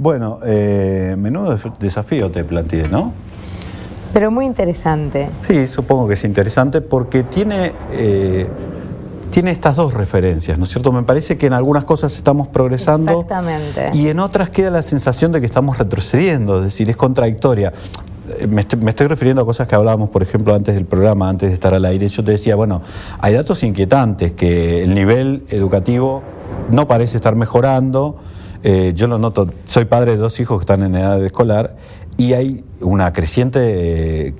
Bueno, menudo desafío te planteé, ¿no? Pero muy interesante. Sí, supongo que es interesante porque tiene estas dos referencias, ¿no es cierto? Me parece que en algunas cosas estamos progresando. Exactamente. Y en otras queda la sensación de que estamos retrocediendo, es decir, es contradictoria. Me estoy refiriendo a cosas que hablábamos, por ejemplo, antes del programa, antes de estar al aire. Yo te decía, bueno, hay datos inquietantes, que el nivel educativo no parece estar mejorando. Yo lo noto, soy padre de 2 hijos que están en edad escolar y hay una creciente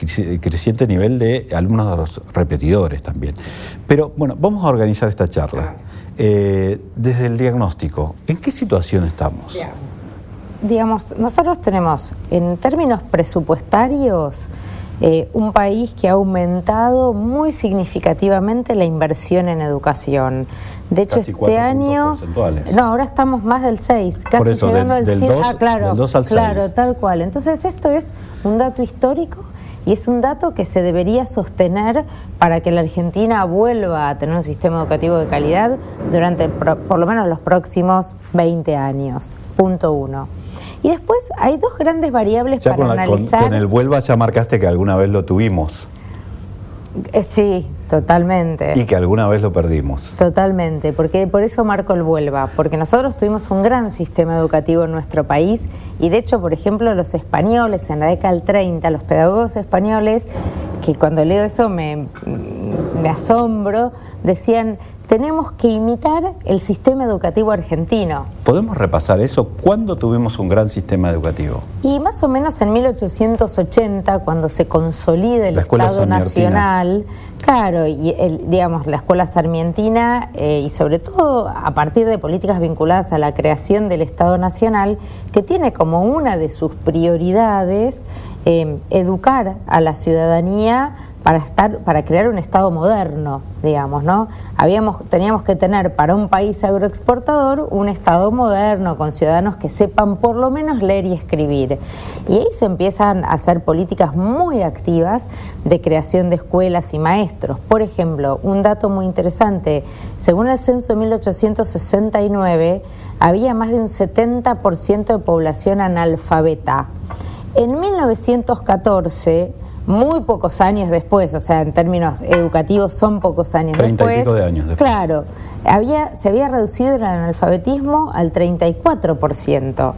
nivel de alumnos repetidores también. Pero bueno, vamos a organizar esta charla. Desde el diagnóstico, ¿en qué situación estamos? Digamos, nosotros tenemos, en términos presupuestarios, un país que ha aumentado muy significativamente la inversión en educación. De hecho, casi este año... No, ahora estamos más del 6, casi eso, llegando al 7. Del 2 al 6. Claro, tal cual. Entonces, esto es un dato histórico y es un dato que se debería sostener para que la Argentina vuelva a tener un sistema educativo de calidad durante por lo menos los próximos 20 años. Punto 1. Y después hay 2 grandes variables ya para analizar. Con el vuelva ya marcaste que alguna vez lo tuvimos. Sí, totalmente. Y que alguna vez lo perdimos. Totalmente, porque por eso marco el vuelva, porque nosotros tuvimos un gran sistema educativo en nuestro país y de hecho, por ejemplo, los españoles en la década del 30, los pedagogos españoles, que cuando leo eso me asombro, decían, tenemos que imitar el sistema educativo argentino. ¿Podemos repasar eso? ¿Cuándo tuvimos un gran sistema educativo? Y más o menos en 1880, cuando se consolida el Estado Nacional, claro, y digamos, la escuela sarmientina, y sobre todo a partir de políticas vinculadas a la creación del Estado Nacional, que tiene como una de sus prioridades educar a la ciudadanía para crear un Estado moderno, digamos, ¿no? Teníamos que tener para un país agroexportador un Estado moderno con ciudadanos que sepan por lo menos leer y escribir. Y ahí se empiezan a hacer políticas muy activas de creación de escuelas y maestros. Por ejemplo, un dato muy interesante, según el censo de 1869, había más de un 70% de población analfabeta. En 1914, muy pocos años después, o sea, en términos educativos son pocos años 30 después. 30 y pico de años después. Claro, se había reducido el analfabetismo al 34%.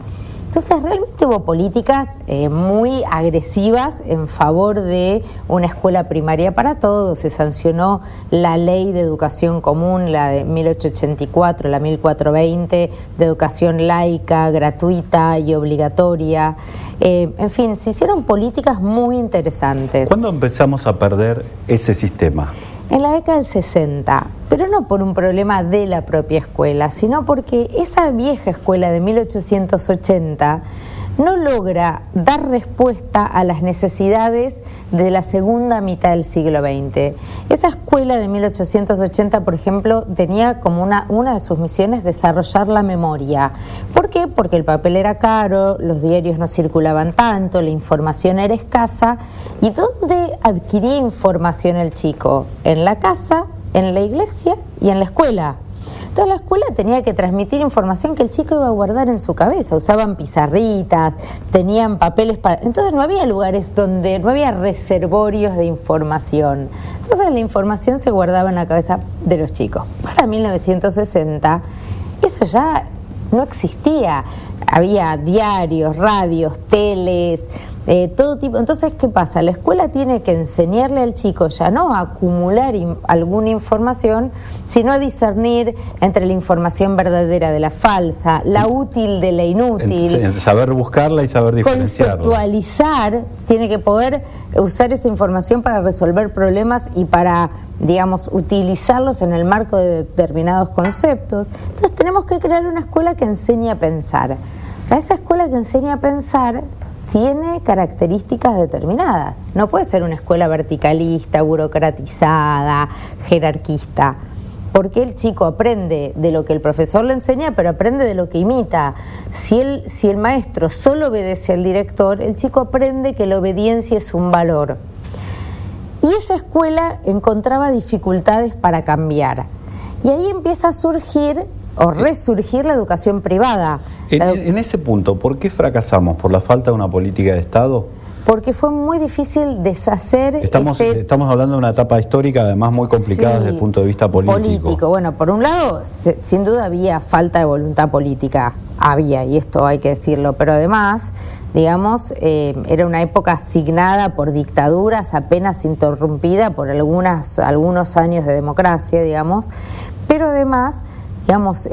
Entonces, realmente hubo políticas muy agresivas en favor de una escuela primaria para todos. Se sancionó la Ley de Educación Común, la de 1884, la 1420, de educación laica, gratuita y obligatoria. En fin, se hicieron políticas muy interesantes. ¿Cuándo empezamos a perder ese sistema? En la década del 60, pero no por un problema de la propia escuela, sino porque esa vieja escuela de 1880 no logra dar respuesta a las necesidades de la segunda mitad del siglo XX. Esa escuela de 1880, por ejemplo, tenía como una de sus misiones desarrollar la memoria. ¿Por qué? Porque el papel era caro, los diarios no circulaban tanto, la información era escasa. ¿Y dónde adquiría información el chico? En la casa, en la iglesia y en la escuela. Entonces la escuela tenía que transmitir información que el chico iba a guardar en su cabeza. Usaban pizarritas, tenían papeles para... Entonces no había lugares donde... no había reservorios de información. Entonces la información se guardaba en la cabeza de los chicos. Para 1960 eso ya no existía. Había diarios, radios, teles... todo tipo. Entonces, ¿qué pasa? La escuela tiene que enseñarle al chico ya no a acumular alguna información, sino a discernir entre la información verdadera de la falsa, la útil de la inútil. Saber buscarla y saber diferenciarla. Conceptualizar, tiene que poder usar esa información para resolver problemas y para, digamos, utilizarlos en el marco de determinados conceptos. Entonces, tenemos que crear una escuela que enseñe a pensar. Esa escuela que enseña a pensar tiene características determinadas. No puede ser una escuela verticalista, burocratizada, jerarquista, porque el chico aprende de lo que el profesor le enseña, pero aprende de lo que imita. Si el maestro solo obedece al director, el chico aprende que la obediencia es un valor. Y esa escuela encontraba dificultades para cambiar. Y ahí empieza a surgir o resurgir la educación privada. En ese punto, ¿por qué fracasamos? ¿Por la falta de una política de Estado? Porque fue muy difícil deshacer Estamos hablando de una etapa histórica, además muy complicada desde el punto de vista político. Bueno, por un lado, sin duda había falta de voluntad política, y esto hay que decirlo, pero además, digamos, era una época asignada por dictaduras, apenas interrumpida por algunos años de democracia, digamos, pero además, digamos,